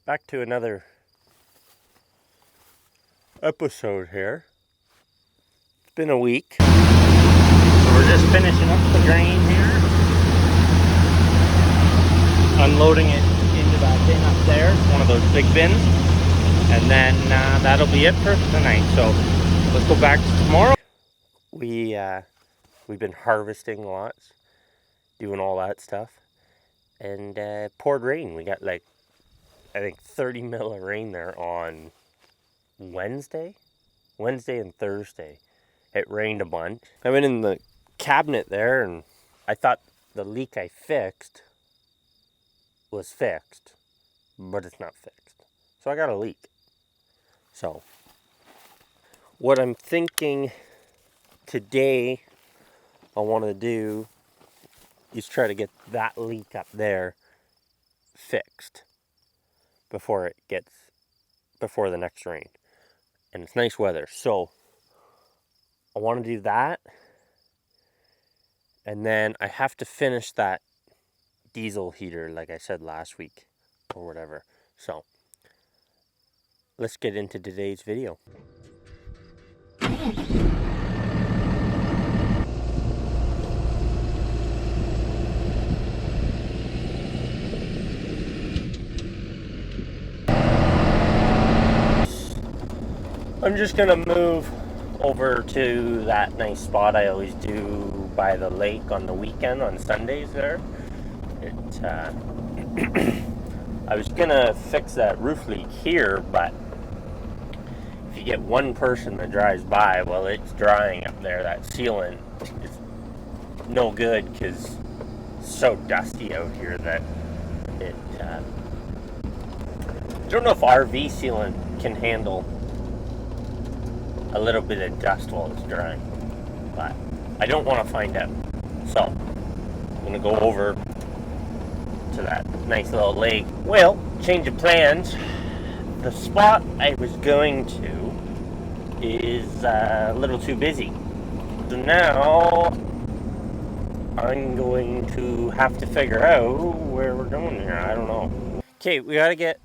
back to another episode here. It's been a week. So we're just finishing up the grain here. Unloading it into that bin up there. It's one of those big bins. And then that'll be it for tonight. So let's go back to tomorrow. We've been harvesting lots, doing all that stuff. And poured rain. We got like, I think 30 mil of rain there on Wednesday and Thursday. It rained a bunch. I went in the cabinet there and I thought the leak I fixed was fixed, but it's not fixed. So I got a leak. So what I'm thinking today I want to do is try to get that leak up there fixed before the next rain. And it's nice weather, so I want to do that. And then I have to finish that diesel heater like I said last week or whatever. So let's get into today's video. I'm just gonna move over to that nice spot I always do by the lake on the weekend on Sundays there. I was gonna fix that roof leak here, but if you get one person that drives by, well, it's drying up there. That sealant is no good because it's so dusty out here that it I don't know if RV sealant can handle a little bit of dust while it's drying, but I don't want to find out. So I'm gonna go over to that nice little lake. Well, change of plans. The spot I was going to is a little too busy, so now I'm going to have to figure out where we're going here. I don't know. Okay, we gotta get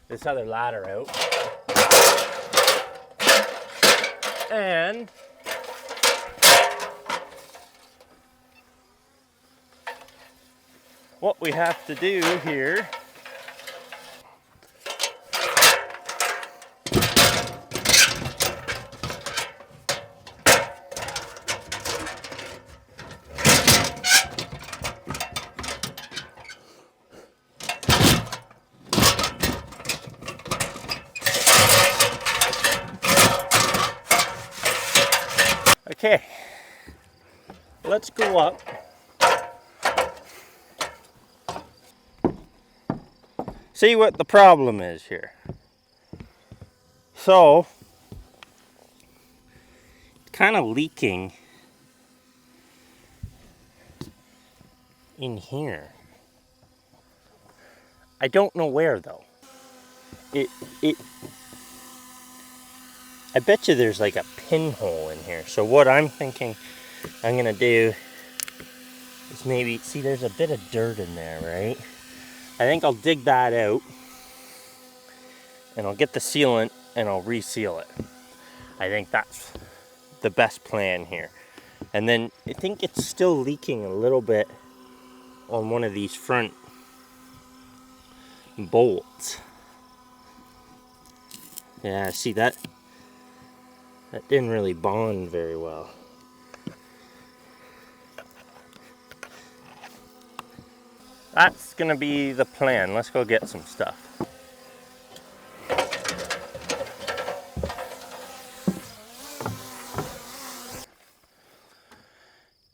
this other ladder out. And what we have to do here okay, let's go up. See what the problem is here. So, it's kind of leaking in here. I don't know where though. I bet you there's like a pinhole in here. So what I'm thinking I'm gonna do is maybe, see there's a bit of dirt in there, right? I think I'll dig that out and I'll get the sealant and I'll reseal it. I think that's the best plan here. And then I think it's still leaking a little bit on one of these front bolts. Yeah, see that didn't really bond very well. That's gonna be the plan. Let's go get some stuff.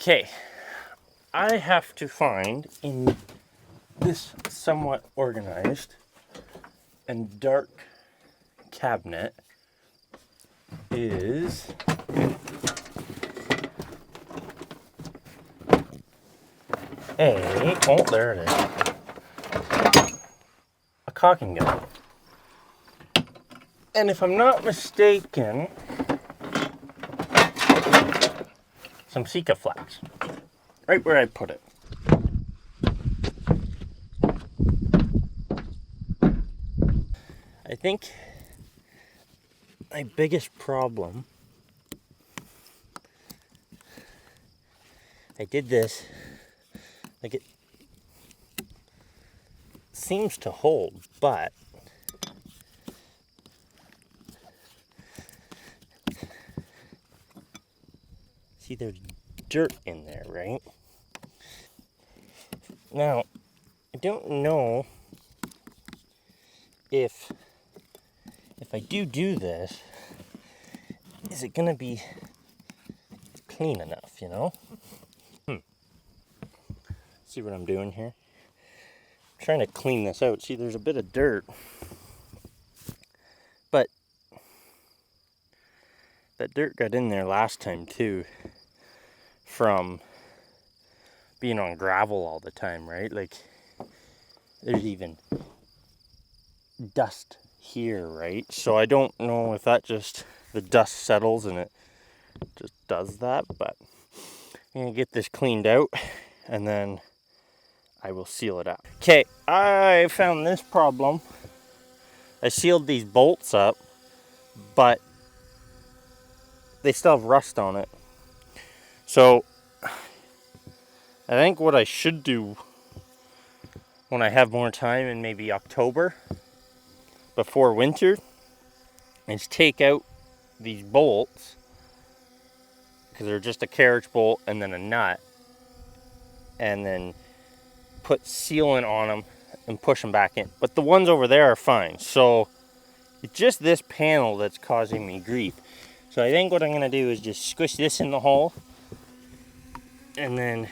Okay, I have to find in this somewhat organized and dark cabinet is oh, there it is, a caulking gun. And if I'm not mistaken, some Sika flax, right where I put it. I think my biggest problem, I did this, like it seems to hold, but see, there's dirt in there, right? Now, I don't know if I do this, is it gonna be clean enough, you know? See what I'm doing here? I'm trying to clean this out. See, there's a bit of dirt, but that dirt got in there last time too, from being on gravel all the time, right? Like, there's even dust here, right? So I don't know if that just, the dust settles and it just does that, but I'm gonna get this cleaned out and then I will seal it up. Okay, I found this problem. I sealed these bolts up, but they still have rust on it. So I think what I should do when I have more time in maybe October before winter is take out these bolts, because they're just a carriage bolt and then a nut, and then put sealant on them and push them back in. But the ones over there are fine. So it's just this panel that's causing me grief. So I think what I'm going to do is just squish this in the hole, and then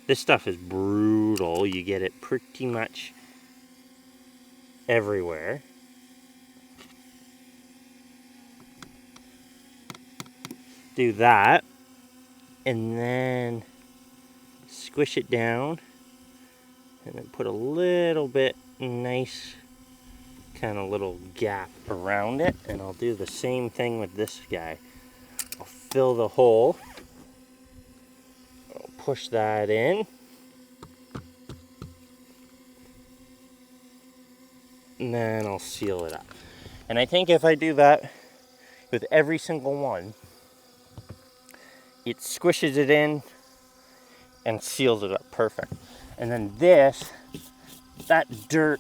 this stuff is brutal. You get it pretty much everywhere. Do that, and then squish it down, and then put a little bit nice kind of little gap around it, and I'll do the same thing with this guy. I'll fill the hole, I'll push that in, and then I'll seal it up. And I think if I do that with every single one, it squishes it in and seals it up perfect. And then this, that dirt,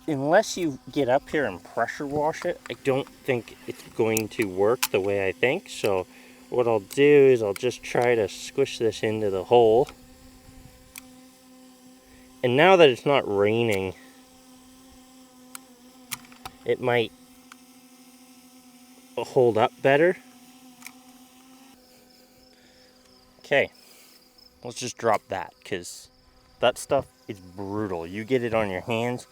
unless you get up here and pressure wash it, I don't think it's going to work the way I think. So what I'll do is I'll just try to squish this into the hole. And now that it's not raining, it might hold up better. Okay, let's just drop that, because that stuff is brutal. You get it on your hands,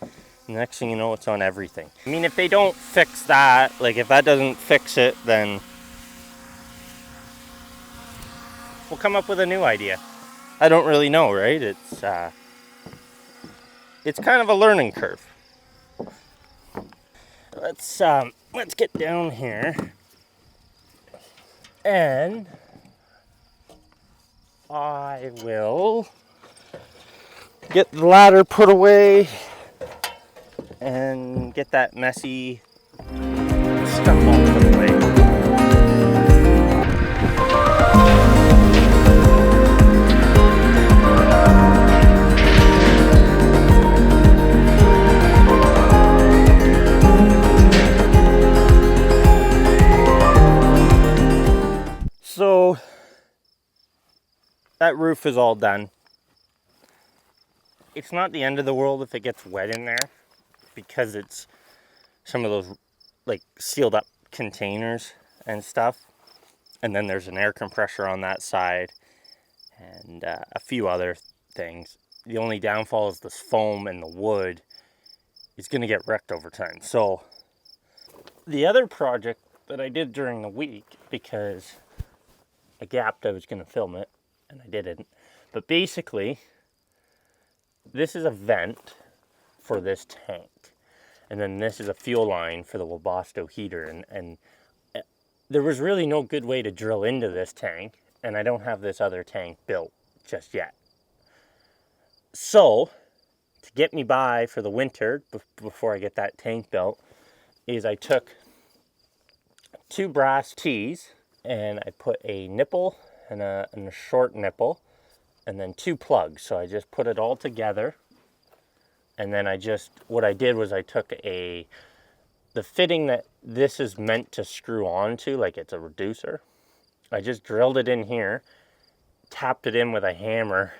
the next thing you know, it's on everything. I mean, if they don't fix that, like if that doesn't fix it, then we'll come up with a new idea. I don't really know, right? It's kind of a learning curve. Let's get down here, and I will get the ladder put away and get that messy stuff all put away. So that roof is all done. It's not the end of the world if it gets wet in there, because it's some of those like sealed up containers and stuff, and then there's an air compressor on that side and a few other things. The only downfall is this foam and the wood is going to get wrecked over time. So the other project that I did during the week, because I gapped I was going to film it and I didn't, but basically this is a vent for this tank, and then this is a fuel line for the Webasto heater, and there was really no good way to drill into this tank, and I don't have this other tank built just yet. So to get me by for the winter before I get that tank built is I took 2 brass tees and I put a nipple and a short nipple and then 2 plugs. So I just put it all together, and then what I did was I took the fitting that this is meant to screw onto, like it's a reducer. I just drilled it in here, tapped it in with a hammer,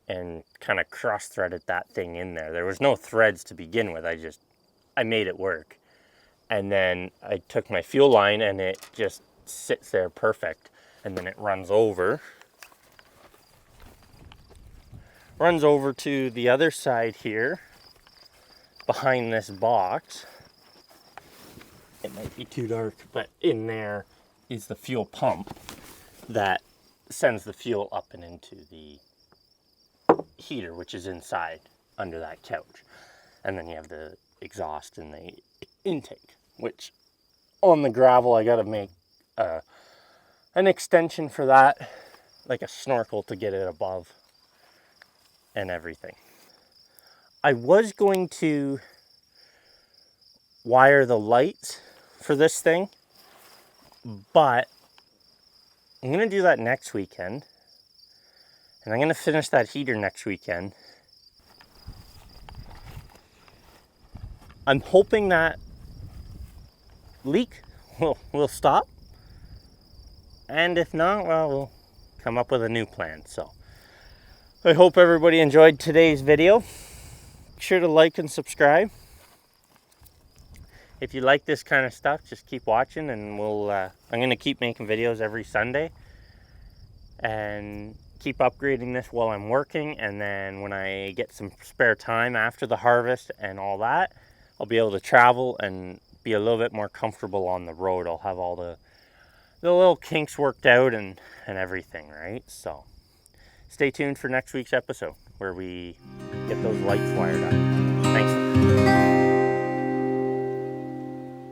and kind of cross-threaded that thing in there. There was no threads to begin with. I made it work. And then I took my fuel line and it just sits there perfect. And then it runs over to the other side here, behind this box. It might be too dark, but in there is the fuel pump that sends the fuel up and into the heater, which is inside under that couch. And then you have the exhaust and the intake, which on the gravel I gotta make an extension for that, like a snorkel to get it above and everything. I was going to wire the lights for this thing, but I'm going to do that next weekend, and I'm going to finish that heater next weekend. I'm hoping that leak will stop, and if not, well, we'll come up with a new plan. So I hope everybody enjoyed today's video. Be sure to like and subscribe. If you like this kind of stuff, just keep watching, and I'm going to keep making videos every Sunday and keep upgrading this while I'm working. And then when I get some spare time after the harvest and all that, I'll be able to travel and be a little bit more comfortable on the road. I'll have all the little kinks worked out and everything, right? So stay tuned for next week's episode where we get those lights wired up. Thanks.